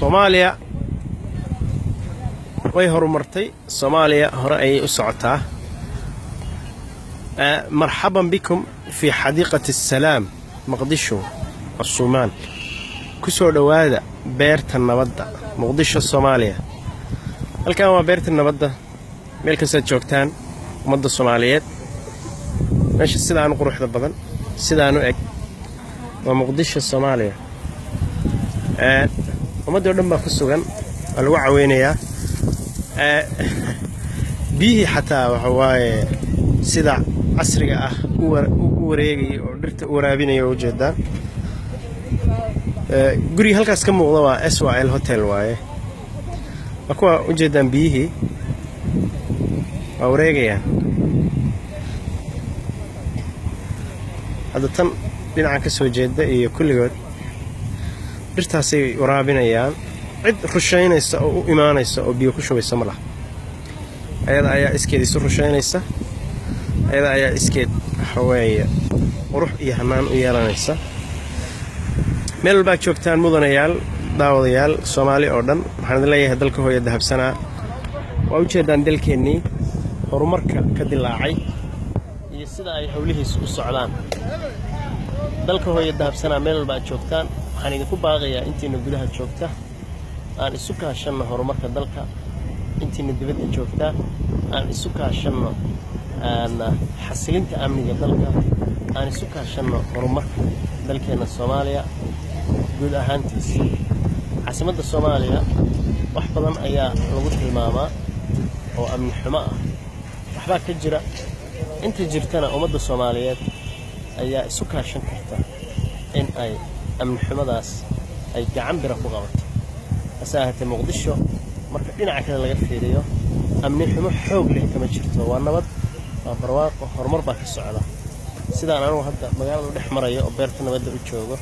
Soomaaliya way horumartay Soomaaliya hore ay u socotaa مرحبا بكم في حديقة السلام مقدشو الصومال كسو دوادا بيرت النبضة مقدشو الصومالية halkan waa beerta nabadda meel kasta joogtaan ummadda Soomaaliyeed meesha sidaan quruxda badan sidaan u eg waa Muqdisho Soomaaliya ummadda oo dhan baa ku sugan lagu caweynayaa bihi xataa waxa waaye sida casriga ah u wareegay oo dhirta u waraabinayo u jeedaan guriga halkaas ka muuqda waa SYL Hotel waaye أكوا وجدان بيه أوريجيا هذا تم بينعكس وجدة كل يوم برتاسي ورابين أيام عد خشين يسا أو إيمان يسا أو بيوكشوا يسمله أيضا أيا إسكيد يسر خشين يسا أيضا أيا إسكيد حواي وروح يهمان ويالان يسا ميل باك شوكتان مدن يال داوديال Soomaali oo dhan waxaan leeyahay dalka hooyo dahabsanaa waa u jeedaan dalkeenii horumarka ka dilaacay iyo sida ay hawlihiisu u socdaan dalka hooyo dahabsanaa meel walba joogtaan waxaan idinku baaqayaa intiina gudaha joogta aan isu kaashano horumarka dalka intiina dibadda joogta aan isu kaashano xasilinta amniga dalka aan isu kaashano horumarka dalkeena Soomaaliya guud ahaantiisa عاصمة الصومالية wax badan ayaa lagu tilmaamaa oo amni xumo ah waxba ka jira inta jirtana ummadda Soomaaliyeed ayaa isu kaashan karta in ay amni xumadaas ay gacan bira ku qabato asaahata Muqdisho marka dhinaca kale laga fiiriyo amni xumo xoog leh kama jirto waa nabad waa barwaaqo horumar baa ka socda sidaan anigu hadda magaalada dhex marayo oo beerta nabadda u joogo